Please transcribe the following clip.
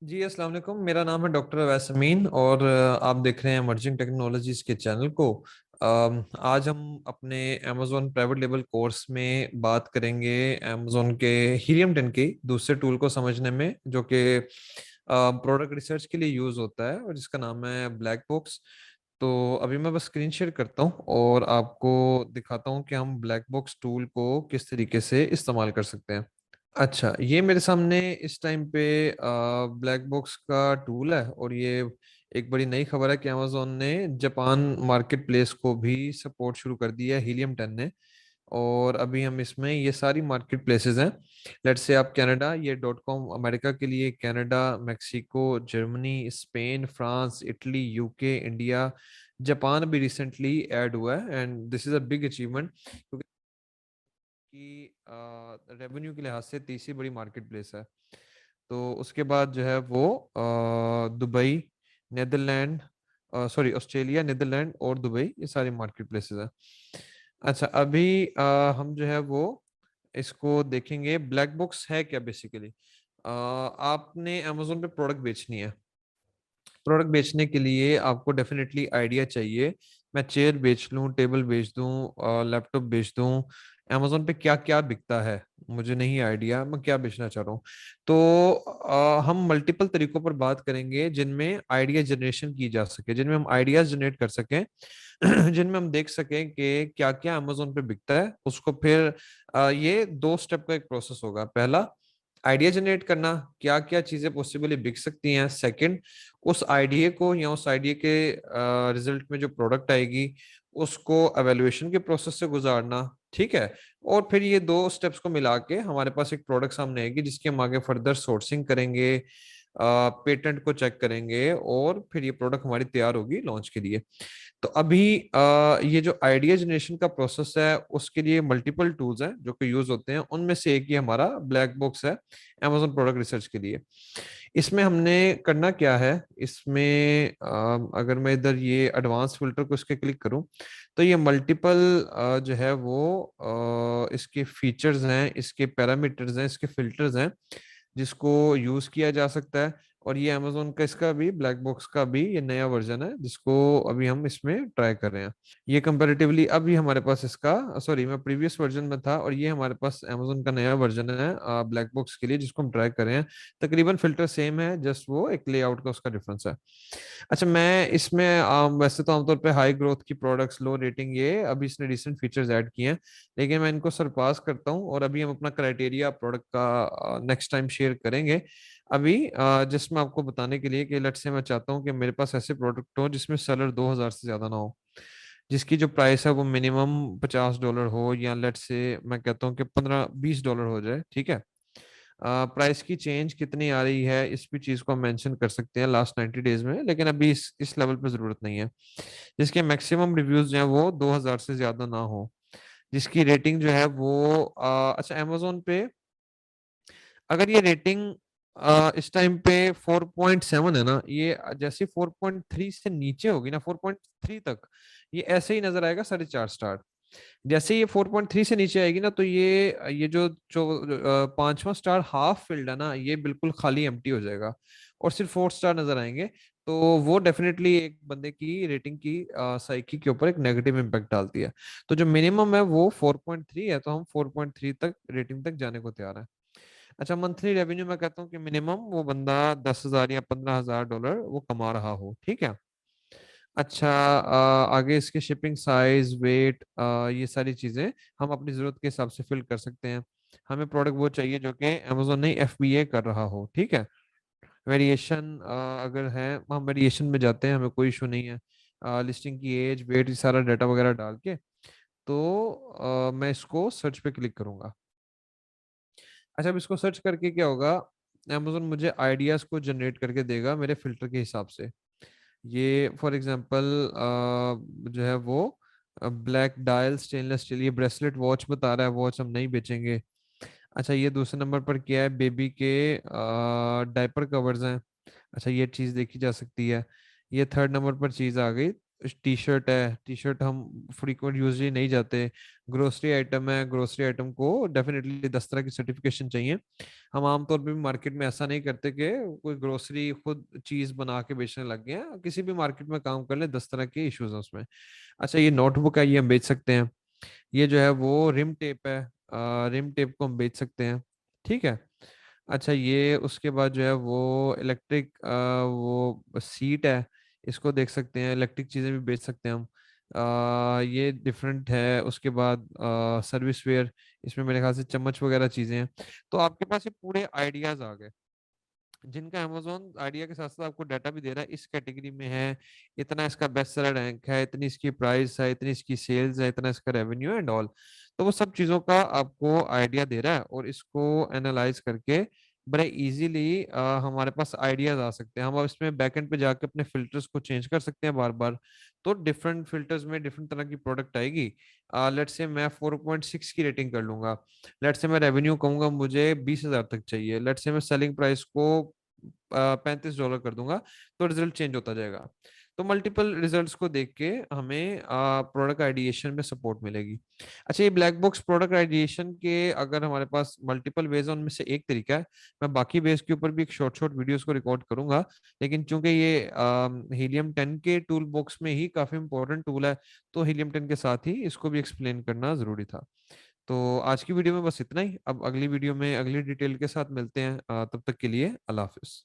जी अस्सलाम वालेकुम। मेरा नाम है डॉक्टर अवैस अमीन और आप देख रहे हैं इमर्जिंग टेक्नोलॉजीज के चैनल को। आज हम अपने अमेजोन प्राइवेट लेबल कोर्स में बात करेंगे अमेजोन के हीलियम 10 की दूसरे टूल को समझने में, जो कि प्रोडक्ट रिसर्च के लिए यूज होता है और जिसका नाम है ब्लैक बॉक्स। तो अभी मैं बस स्क्रीन शेयर करता हूँ और आपको दिखाता हूँ कि हम ब्लैक बॉक्स टूल को किस तरीके से इस्तेमाल कर सकते हैं। अच्छा, ये मेरे सामने इस टाइम पे ब्लैक बॉक्स का टूल है और ये एक बड़ी नई खबर है कि अमेजोन ने जापान मार्केट प्लेस को भी सपोर्ट शुरू कर दिया है हीलियम 10 ने। और अभी हम इसमें ये सारी मार्केट प्लेसेस हैं। लेट्स से आप कनाडा, ये डॉट कॉम अमेरिका के लिए, Canada, Mexico, Germany, Spain, France, Italy, UK, India, Japan भी रिसेंटली ऐड हुआ है and this is a big achievement क्योंकि रेवेन्यू के लिहाज से तीसरी बड़ी मार्केट प्लेस है। तो उसके बाद जो है वो Dubai, Netherland, sorry Australia, Netherland और दुबई, ये सारी मार्केट प्लेसेस है। अच्छा, अभी हम जो है वो इसको देखेंगे ब्लैक बॉक्स है क्या बेसिकली। आपने अमेजोन पे प्रोडक्ट बेचनी है। प्रोडक्ट बेचने के लिए आपको डेफिनेटली आइडिया चाहिए। मैं चेयर बेच लूं, टेबल बेच दूं, लैपटॉप बेच दूं, अमेजोन पे क्या क्या बिकता है, मुझे नहीं आइडिया मैं क्या बेचना चाह रहा हूँ। तो हम मल्टीपल तरीकों पर बात करेंगे जिनमें आइडिया जनरेशन की जा सके, जिनमें हम आइडियाज जनरेट कर सकें जिनमें हम देख सकें कि क्या क्या अमेजोन पे बिकता है। उसको फिर ये दो स्टेप का एक प्रोसेस होगा। पहला, आइडिया जनरेट करना, क्या क्या चीजें पॉसिबली बिक सकती हैं। सेकंड, उस आइडिया को या उस आइडिया के रिजल्ट में जो प्रोडक्ट आएगी उसको एवेल्युएशन के प्रोसेस से गुजारना। ठीक है। और फिर ये दो स्टेप्स को मिला के हमारे पास एक प्रोडक्ट सामने आएगी जिसकी हम आगे फर्दर सोर्सिंग करेंगे, पेटेंट को चेक करेंगे और फिर ये प्रोडक्ट हमारी तैयार होगी लॉन्च के लिए। तो अभी ये जो आइडिया जनरेशन का प्रोसेस है उसके लिए मल्टीपल टूल्स हैं जो कि यूज होते हैं। उनमें से एक ही हमारा ब्लैक बॉक्स है अमेजोन प्रोडक्ट रिसर्च के लिए। इसमें हमने करना क्या है, इसमें अगर मैं इधर ये एडवांस फिल्टर को इसके क्लिक करूं तो ये मल्टीपल जो है वो इसके फीचर्स हैं, इसके पैरामीटर्स हैं, इसके फिल्टर्स हैं जिसको यूज किया जा सकता है। और ये अमेजोन का इसका भी ब्लैक बॉक्स का भी ये नया वर्जन है जिसको अभी हम इसमें ट्राई कर रहे हैं। ये कंपैरेटिवली अभी हमारे पास इसका, सॉरी मैं प्रीवियस वर्जन में था और ये हमारे पास अमेजोन का नया वर्जन है ब्लैक बॉक्स के लिए जिसको हम ट्राई कर रहे हैं। तकरीबन फिल्टर सेम है, जस्ट वो एक लेआउट का उसका डिफरेंस है। अच्छा, मैं इसमें वैसे तो आमतौर पे हाई ग्रोथ की प्रोडक्ट्स, लो रेटिंग, ये अभी इसने रिसेंट फीचर्स ऐड किए हैं, लेकिन मैं इनको सरपास करता हूँ और अभी हम अपना क्राइटेरिया प्रोडक्ट का नेक्स्ट टाइम शेयर करेंगे। अभी जस्ट मैं आपको बताने के लिए कि लेट से मैं चाहता हूँ कि मेरे पास ऐसे प्रोडक्ट हो जिसमें सेलर 2000 से ज्यादा ना हो, जिसकी जो प्राइस है वो मिनिमम $50 हो, या लेट से मैं कहता हूँ कि 15-20 डॉलर हो जाए। ठीक है। प्राइस की चेंज कितनी आ रही है इस भी चीज को हम मेंशन कर सकते हैं लास्ट 90 डेज में, लेकिन अभी इस लेवल पे जरूरत नहीं है। जिसके मैक्सिमम रिव्यूज जो है वो 2000 से ज्यादा ना हो, जिसकी रेटिंग जो है वो अच्छा अमेजोन पे अगर ये रेटिंग इस टाइम पे 4.7 है ना, ये जैसे 4.3 से नीचे होगी ना, 4.3 तक, ये ऐसे ही नजर आएगा 4.5 स्टार। जैसे ये 4.3 से नीचे आएगी ना तो ये जो जो पांचवा स्टार हाफ फील्ड है ना, ये बिल्कुल खाली एम्प्टी हो जाएगा और सिर्फ 4 स्टार नजर आएंगे। तो वो डेफिनेटली एक बंदे की रेटिंग की साइकी के ऊपर एक नेगेटिव इम्पैक्ट डालती है। तो जो मिनिमम है वो 4.3 है, तो हम 4.3 तक रेटिंग तक जाने को तैयार है। अच्छा, मंथली रेवेन्यू मैं कहता हूँ कि मिनिमम वो बंदा 10,000 या $15,000 वो कमा रहा हो। ठीक है। अच्छा, आगे इसके शिपिंग साइज, वेट, ये सारी चीजें हम अपनी जरूरत के हिसाब से फिल कर सकते हैं। हमें प्रोडक्ट वो चाहिए जो कि अमेजोन नहीं एफबीए कर रहा हो। ठीक है। वेरिएशन अगर है हम वेरिएशन में जाते हैं, हमें कोई इशू नहीं है। लिस्टिंग की एज, वेट, ये सारा डाटा वगैरह डाल के तो मैं इसको सर्च पे क्लिक करूंगा। अच्छा, अब इसको सर्च करके क्या होगा, अमेजोन मुझे आइडियाज को जनरेट करके देगा मेरे फिल्टर के हिसाब से। ये फॉर एग्जांपल जो है वो ब्लैक डायल स्टेनलेस स्टील, ये ब्रेसलेट वॉच बता रहा है, वॉच हम नहीं बेचेंगे। अच्छा, ये दूसरे नंबर पर क्या है, बेबी के डायपर कवर्स हैं। अच्छा, ये चीज़ देखी जा सकती है। ये थर्ड नंबर पर चीज़ आ गई, टी शर्ट है, टी शर्ट हम फ्रीक्वेंट यूजली नहीं जाते। ग्रोसरी आइटम है, ग्रोसरी आइटम को डेफिनेटली 10 तरह की सर्टिफिकेशन चाहिए। हम आमतौर पे भी मार्केट में ऐसा नहीं करते कि कोई ग्रोसरी खुद चीज बना के बेचने लग गए हैं। किसी भी मार्केट में काम कर ले, 10 तरह के इश्यूज हैं उसमें। अच्छा, ये नोटबुक है, ये हम बेच सकते हैं। ये जो है वो रिम टेप है, रिम टेप को हम बेच सकते हैं। ठीक है। अच्छा, ये उसके बाद जो है वो इलेक्ट्रिक वो सीट है, इसको देख सकते हैं। इलेक्ट्रिक चीज़ें भी बेच सकते हैं हम। ये डिफरेंट है। उसके बाद सर्विस वेयर, इसमें मेरे ख्याल से चम्मच वगैरह चीज़ें हैं। तो आपके पास ये पूरे आइडियाज आ गए, जिनका अमेजोन आइडिया के साथ साथ आपको डाटा भी दे रहा है, इस कैटेगरी में है, इतना इसका बेस्ट सेलर रैंक है, इतनी इसकी प्राइस है, इतनी इसकी सेल्स है, इतना इसका रेवेन्यू एंड ऑल। तो वो सब चीजों का आपको आइडिया दे रहा है, और इसको एनालाइज करके बड़े इजीली हमारे पास आइडियाज आ सकते हैं। हम अब इसमें बैकएंड पे जाके अपने फिल्टर्स को चेंज कर सकते हैं बार बार। तो डिफरेंट फिल्टर्स में डिफरेंट तरह की प्रोडक्ट आएगी। लेट्स से मैं 4.6 की रेटिंग कर लूंगा। लेट्स से मैं रेवेन्यू कहूंगा मुझे 20,000 तक चाहिए। लेट्स से मैं सेलिंग प्राइस को $35 कर दूंगा। तो रिजल्ट चेंज होता जाएगा। तो मल्टीपल रिजल्ट्स को देख के हमें प्रोडक्ट आइडिएशन में सपोर्ट मिलेगी। अच्छा, ये ब्लैक बॉक्स प्रोडक्ट आइडिएशन के अगर हमारे पास मल्टीपल वेज है, उनमें से एक तरीका है। मैं बाकी वेज के ऊपर भी एक शॉर्ट शॉर्ट वीडियोस को रिकॉर्ड करूंगा। लेकिन चूंकि ये हीलियम 10 के टूल बॉक्स में ही काफी इंपॉर्टेंट टूल है, तो हीलियम 10 के साथ ही इसको भी एक्सप्लेन करना जरूरी था। तो आज की वीडियो में बस इतना ही। अब अगली वीडियो में अगली डिटेल के साथ मिलते हैं। तब तक के लिए अल्लाह हाफिज।